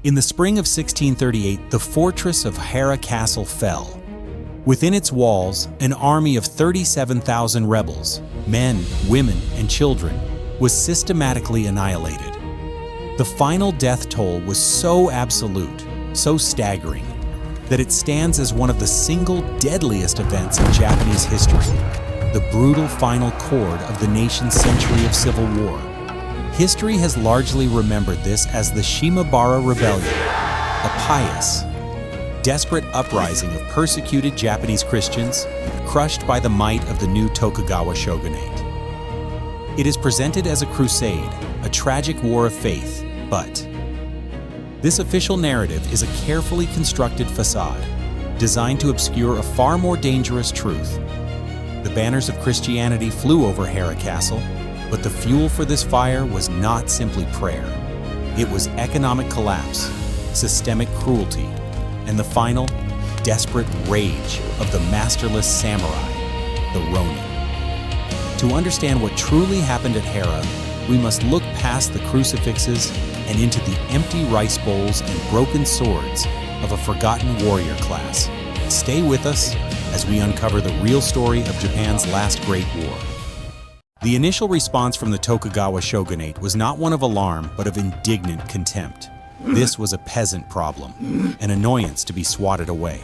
In the spring of 1638, the fortress of Hara Castle fell. Within its walls, an army of 37,000 rebels, men, women, and children, was systematically annihilated. The final death toll was so absolute, so staggering, that it stands as one of the single deadliest events in Japanese history, the brutal final chord of the nation's century of civil war. History has largely remembered this as the Shimabara Rebellion, a pious, desperate uprising of persecuted Japanese Christians crushed by the might of the new Tokugawa Shogunate. It is presented as a crusade, a tragic war of faith, but this official narrative is a carefully constructed facade designed to obscure a far more dangerous truth. The banners of Christianity flew over Hara Castle, but the fuel for this fire was not simply prayer. It was economic collapse, systemic cruelty, and the final, desperate rage of the masterless samurai, the Ronin. To understand what truly happened at Hara, we must look past the crucifixes and into the empty rice bowls and broken swords of a forgotten warrior class. Stay with us as we uncover the real story of Japan's last great war. The initial response from the Tokugawa Shogunate was not one of alarm, but of indignant contempt. This was a peasant problem, an annoyance to be swatted away.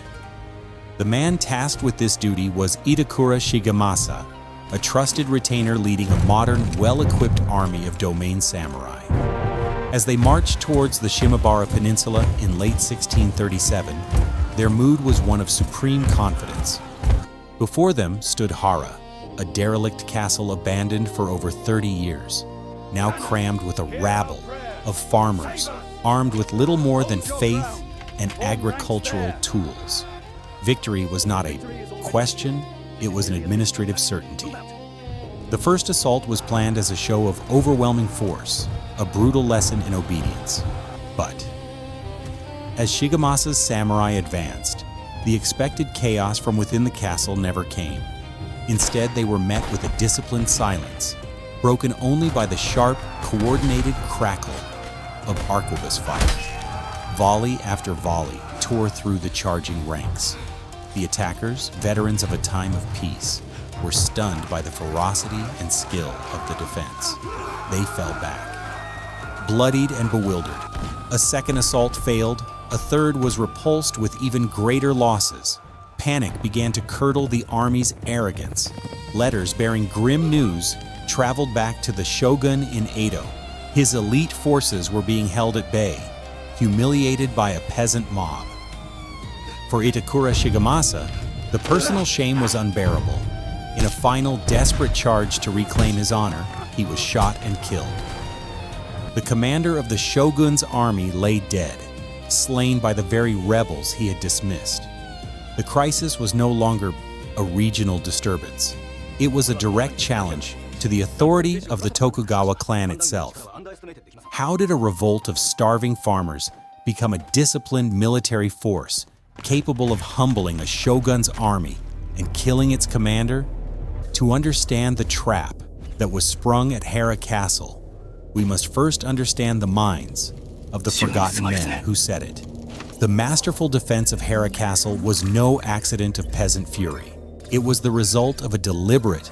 The man tasked with this duty was Itakura Shigemasa, a trusted retainer leading a modern, well-equipped army of domain samurai. As they marched towards the Shimabara Peninsula in late 1637, their mood was one of supreme confidence. Before them stood Hara, a derelict castle abandoned for over 30 years, now crammed with a rabble of farmers armed with little more than faith and agricultural tools. Victory was not a question, it was an administrative certainty. The first assault was planned as a show of overwhelming force, a brutal lesson in obedience. But as Shigemasa's samurai advanced, the expected chaos from within the castle never came. Instead, they were met with a disciplined silence, broken only by the sharp, coordinated crackle of arquebus fire. Volley after volley tore through the charging ranks. The attackers, veterans of a time of peace, were stunned by the ferocity and skill of the defense. They fell back, bloodied and bewildered. A second assault failed, a third was repulsed with even greater losses. Panic began to curdle the army's arrogance. Letters bearing grim news traveled back to the shogun in Edo. His elite forces were being held at bay, humiliated by a peasant mob. For Itakura Shigemasa, the personal shame was unbearable. In a final, desperate charge to reclaim his honor, he was shot and killed. The commander of the shogun's army lay dead, slain by the very rebels he had dismissed. The crisis was no longer a regional disturbance. It was a direct challenge to the authority of the Tokugawa clan itself. How did a revolt of starving farmers become a disciplined military force capable of humbling a shogun's army and killing its commander? To understand the trap that was sprung at Hara Castle, we must first understand the minds of the forgotten men who set it. The masterful defense of Hara Castle was no accident of peasant fury. It was the result of a deliberate,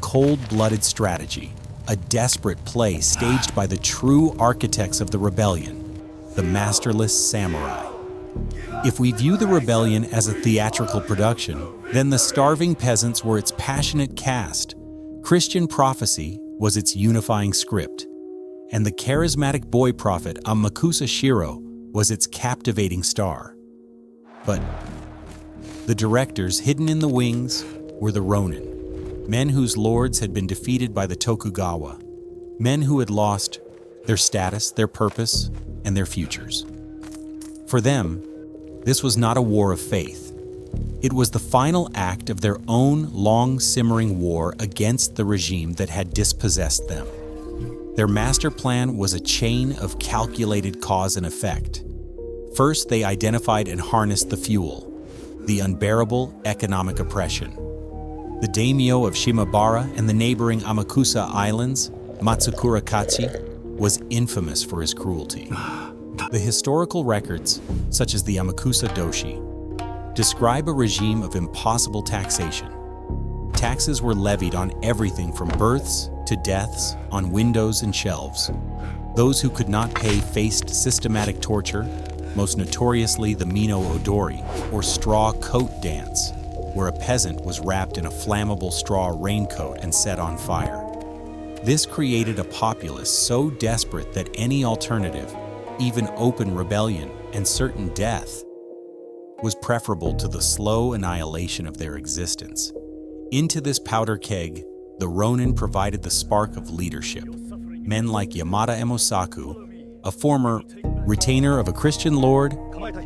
cold-blooded strategy, a desperate play staged by the true architects of the rebellion, the masterless samurai. If we view the rebellion as a theatrical production, then the starving peasants were its passionate cast, Christian prophecy was its unifying script, and the charismatic boy prophet Amakusa Shirō was its captivating star. But the directors hidden in the wings were the Ronin, men whose lords had been defeated by the Tokugawa, men who had lost their status, their purpose, and their futures. For them, this was not a war of faith. It was the final act of their own long-simmering war against the regime that had dispossessed them. Their master plan was a chain of calculated cause and effect. First, they identified and harnessed the fuel, the unbearable economic oppression. The daimyo of Shimabara and the neighboring Amakusa Islands, Matsukurakatsu, was infamous for his cruelty. The historical records, such as the Amakusa Doshi, describe a regime of impossible taxation. Taxes were levied on everything from births to deaths, on windows and shelves. Those who could not pay faced systematic torture, most notoriously the Mino Odori, or straw coat dance, where a peasant was wrapped in a flammable straw raincoat and set on fire. This created a populace so desperate that any alternative, even open rebellion and certain death, was preferable to the slow annihilation of their existence. Into this powder keg, the Ronin provided the spark of leadership. Men like Yamada Emosaku, a former retainer of a Christian lord,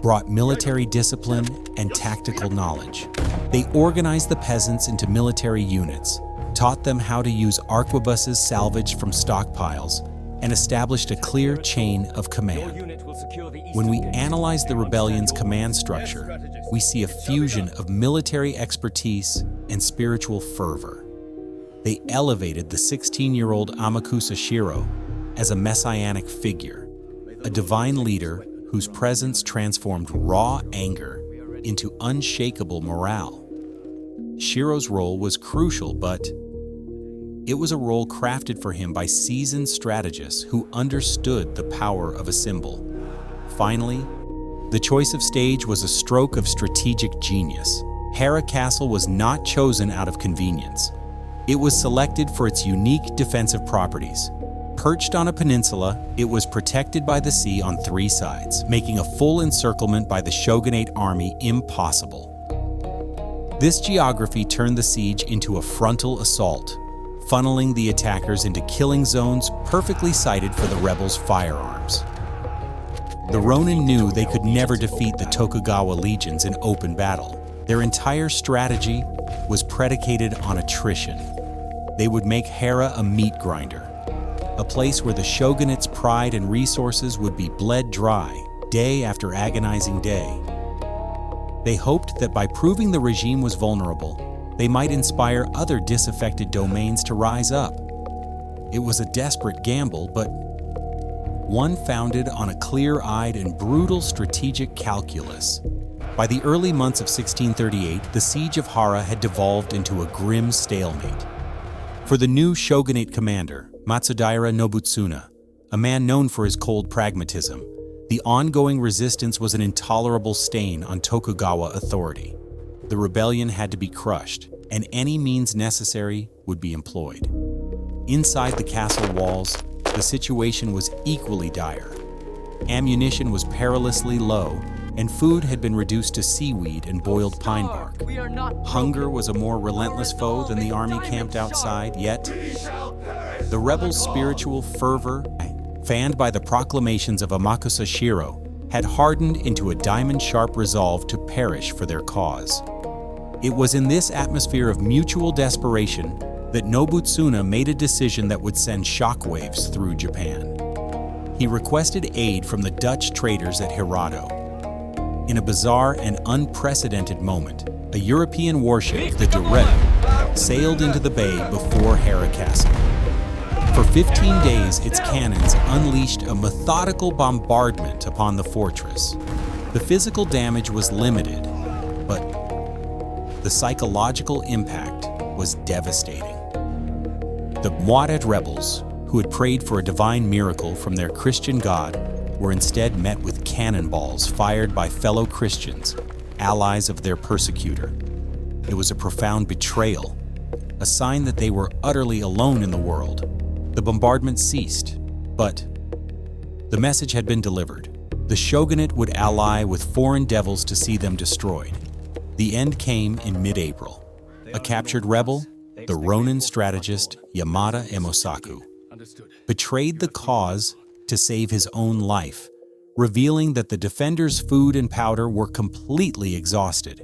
brought military discipline and tactical knowledge. They organized the peasants into military units, taught them how to use arquebuses salvaged from stockpiles, and established a clear chain of command. When we analyze the rebellion's command structure, we see a fusion of military expertise and spiritual fervor. They elevated the 16-year-old Amakusa Shirō as a messianic figure, a divine leader whose presence transformed raw anger into unshakable morale. Shiro's role was crucial, but it was a role crafted for him by seasoned strategists who understood the power of a symbol. Finally, the choice of stage was a stroke of strategic genius. Hara Castle was not chosen out of convenience. It was selected for its unique defensive properties. Perched on a peninsula, it was protected by the sea on 3 sides, making a full encirclement by the shogunate army impossible. This geography turned the siege into a frontal assault, funneling the attackers into killing zones perfectly sited for the rebels' firearms. The Ronin knew they could never defeat the Tokugawa legions in open battle. Their entire strategy was predicated on attrition. They would make Hara a meat grinder, a place where the shogunate's pride and resources would be bled dry day after agonizing day. They hoped that by proving the regime was vulnerable, they might inspire other disaffected domains to rise up. It was a desperate gamble, but one founded on a clear-eyed and brutal strategic calculus. By the early months of 1638, the siege of Hara had devolved into a grim stalemate. For the new shogunate commander, Matsudaira Nobutsuna, a man known for his cold pragmatism, the ongoing resistance was an intolerable stain on Tokugawa authority. The rebellion had to be crushed, and any means necessary would be employed. Inside the castle walls, the situation was equally dire. Ammunition was perilously low, and food had been reduced to seaweed and boiled pine bark. Hunger was a more relentless foe than the army camped outside, yet the rebels' spiritual fervor, fanned by the proclamations of Amakusa Shirō, had hardened into a diamond-sharp resolve to perish for their cause. It was in this atmosphere of mutual desperation that Nobutsuna made a decision that would send shockwaves through Japan. He requested aid from the Dutch traders at Hirado. In a bizarre and unprecedented moment, a European warship, the Revolt, sailed into the bay before Hara Castle. For 15 days, its cannons unleashed a methodical bombardment upon the fortress. The physical damage was limited, but the psychological impact was devastating. The Muared rebels, who had prayed for a divine miracle from their Christian God, were instead met with cannonballs fired by fellow Christians, allies of their persecutor. It was a profound betrayal, a sign that they were utterly alone in the world. The bombardment ceased, but the message had been delivered. The shogunate would ally with foreign devils to see them destroyed. The end came in mid-April. A captured rebel, the Ronin strategist Yamada Emosaku, betrayed the cause to save his own life, revealing that the defenders' food and powder were completely exhausted.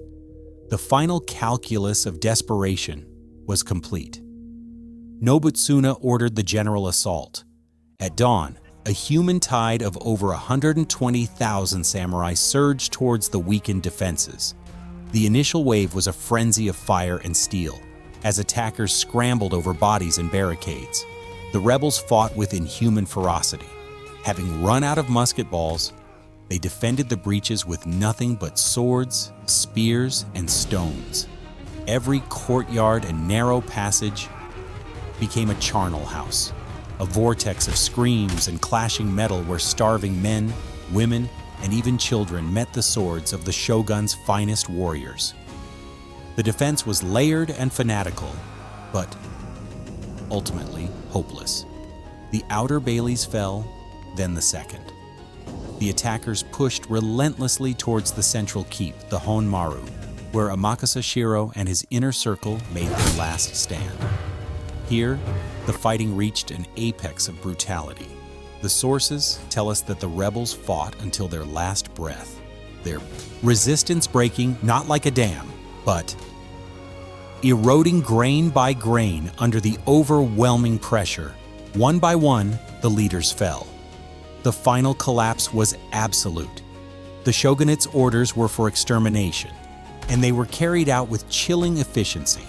The final calculus of desperation was complete. Nobutsuna ordered the general assault. At dawn, a human tide of over 120,000 samurai surged towards the weakened defenses. The initial wave was a frenzy of fire and steel, as attackers scrambled over bodies and barricades. The rebels fought with inhuman ferocity. Having run out of musket balls, they defended the breaches with nothing but swords, spears, and stones. Every courtyard and narrow passage became a charnel house, a vortex of screams and clashing metal where starving men, women, and even children met the swords of the shogun's finest warriors. The defense was layered and fanatical, but ultimately hopeless. The outer bailies fell, then the second. The attackers pushed relentlessly towards the central keep, the Honmaru, where Amakusa Shirō and his inner circle made their last stand. Here, the fighting reached an apex of brutality. The sources tell us that the rebels fought until their last breath, their resistance breaking not like a dam, but eroding grain by grain under the overwhelming pressure. One by one, the leaders fell. The final collapse was absolute. The shogunate's orders were for extermination, and they were carried out with chilling efficiency.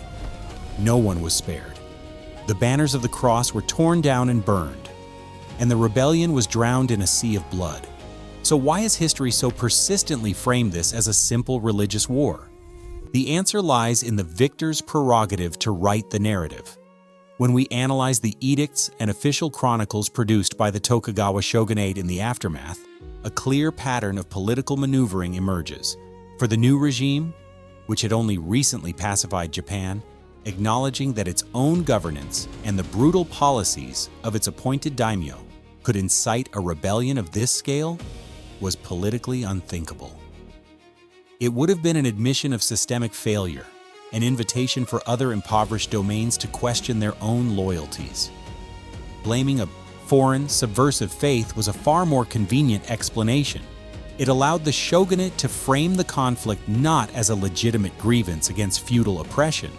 No one was spared. The banners of the cross were torn down and burned, and the rebellion was drowned in a sea of blood. So why has history so persistently framed this as a simple religious war? The answer lies in the victor's prerogative to write the narrative. When we analyze the edicts and official chronicles produced by the Tokugawa Shogunate in the aftermath, a clear pattern of political maneuvering emerges. For the new regime, which had only recently pacified Japan, acknowledging that its own governance and the brutal policies of its appointed daimyo could incite a rebellion of this scale was politically unthinkable. It would have been an admission of systemic failure, an invitation for other impoverished domains to question their own loyalties. Blaming a foreign, subversive faith was a far more convenient explanation. It allowed the shogunate to frame the conflict not as a legitimate grievance against feudal oppression,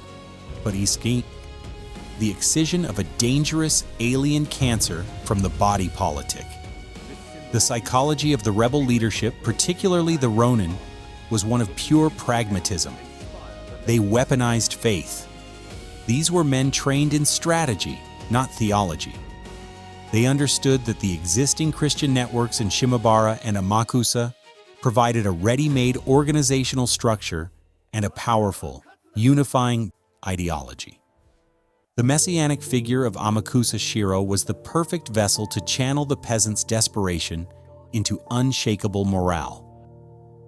but the excision of a dangerous alien cancer from the body politic. The psychology of the rebel leadership, particularly the Ronin, was one of pure pragmatism. They weaponized faith. These were men trained in strategy, not theology. They understood that the existing Christian networks in Shimabara and Amakusa provided a ready-made organizational structure and a powerful, unifying ideology. The messianic figure of Amakusa Shirō was the perfect vessel to channel the peasants' desperation into unshakable morale.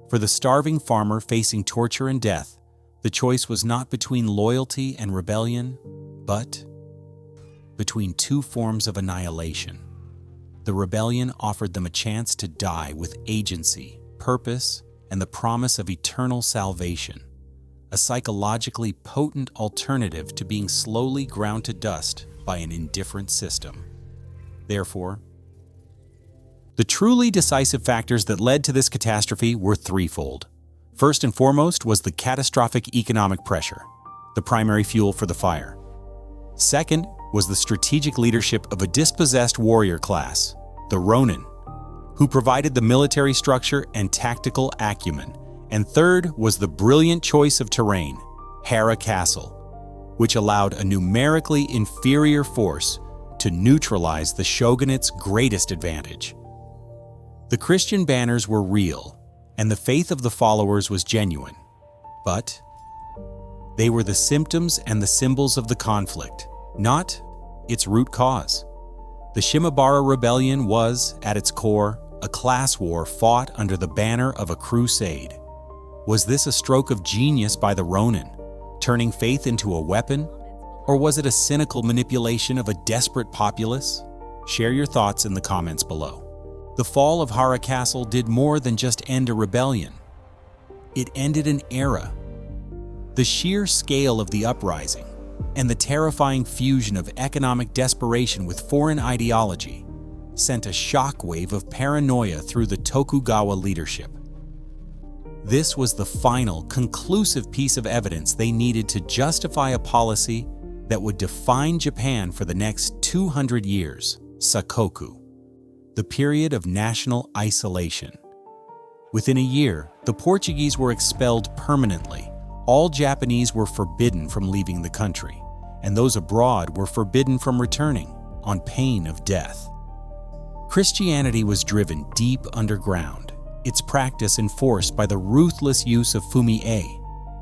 For the starving farmer facing torture and death, the choice was not between loyalty and rebellion, but between two forms of annihilation. The rebellion offered them a chance to die with agency, purpose, and the promise of eternal salvation, a psychologically potent alternative to being slowly ground to dust by an indifferent system. Therefore, the truly decisive factors that led to this catastrophe were threefold. First and foremost was the catastrophic economic pressure, the primary fuel for the fire. Second was the strategic leadership of a dispossessed warrior class, the Ronin, who provided the military structure and tactical acumen. And third was the brilliant choice of terrain, Hara Castle, which allowed a numerically inferior force to neutralize the shogunate's greatest advantage. The Christian banners were real, and the faith of the followers was genuine, but they were the symptoms and the symbols of the conflict, not its root cause. The Shimabara Rebellion was, at its core, a class war fought under the banner of a crusade. Was this a stroke of genius by the Ronin, turning faith into a weapon? Or was it a cynical manipulation of a desperate populace? Share your thoughts in the comments below. The fall of Hara Castle did more than just end a rebellion. It ended an era. The sheer scale of the uprising and the terrifying fusion of economic desperation with foreign ideology sent a shockwave of paranoia through the Tokugawa leadership. This was the final, conclusive piece of evidence they needed to justify a policy that would define Japan for the next 200 years, Sakoku, the period of national isolation. Within a year, the Portuguese were expelled permanently. All Japanese were forbidden from leaving the country, and those abroad were forbidden from returning. on pain of death. Christianity was driven deep underground, its practice enforced by the ruthless use of fumi-e,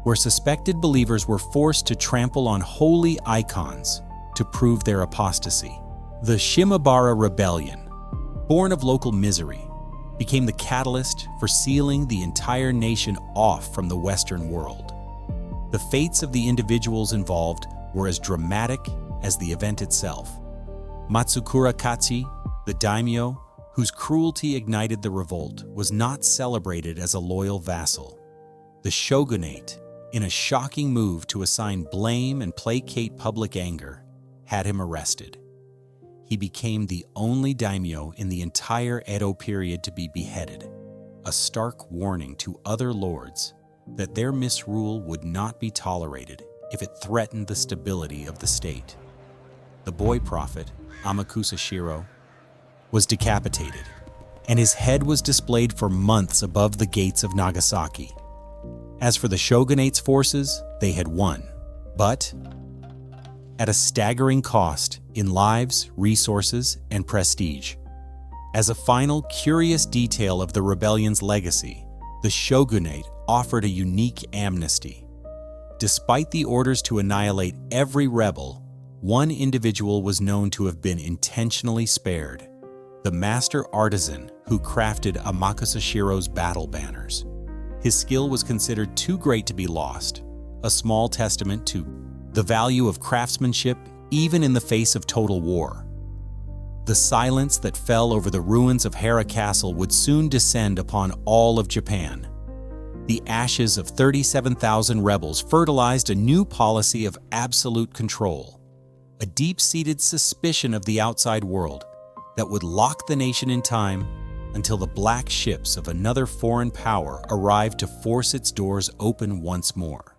where suspected believers were forced to trample on holy icons to prove their apostasy. The Shimabara Rebellion, born of local misery, became the catalyst for sealing the entire nation off from the Western world. The fates of the individuals involved were as dramatic as the event itself. Matsukura Kachi, the daimyo, whose cruelty ignited the revolt, was not celebrated as a loyal vassal. The shogunate, in a shocking move to assign blame and placate public anger, had him arrested. He became the only daimyo in the entire Edo period to be beheaded, a stark warning to other lords that their misrule would not be tolerated if it threatened the stability of the state. The boy prophet, Amakusa Shirō, was decapitated, and his head was displayed for months above the gates of Nagasaki. As for the shogunate's forces, they had won, but at a staggering cost in lives, resources, and prestige. As a final curious detail of the rebellion's legacy, the shogunate offered a unique amnesty. Despite the orders to annihilate every rebel, one individual was known to have been intentionally spared: the master artisan who crafted Amakusa Shirō's battle banners. His skill was considered too great to be lost, a small testament to the value of craftsmanship even in the face of total war. The silence that fell over the ruins of Hara Castle would soon descend upon all of Japan. The ashes of 37,000 rebels fertilized a new policy of absolute control, a deep-seated suspicion of the outside world that would lock the nation in time until the black ships of another foreign power arrived to force its doors open once more.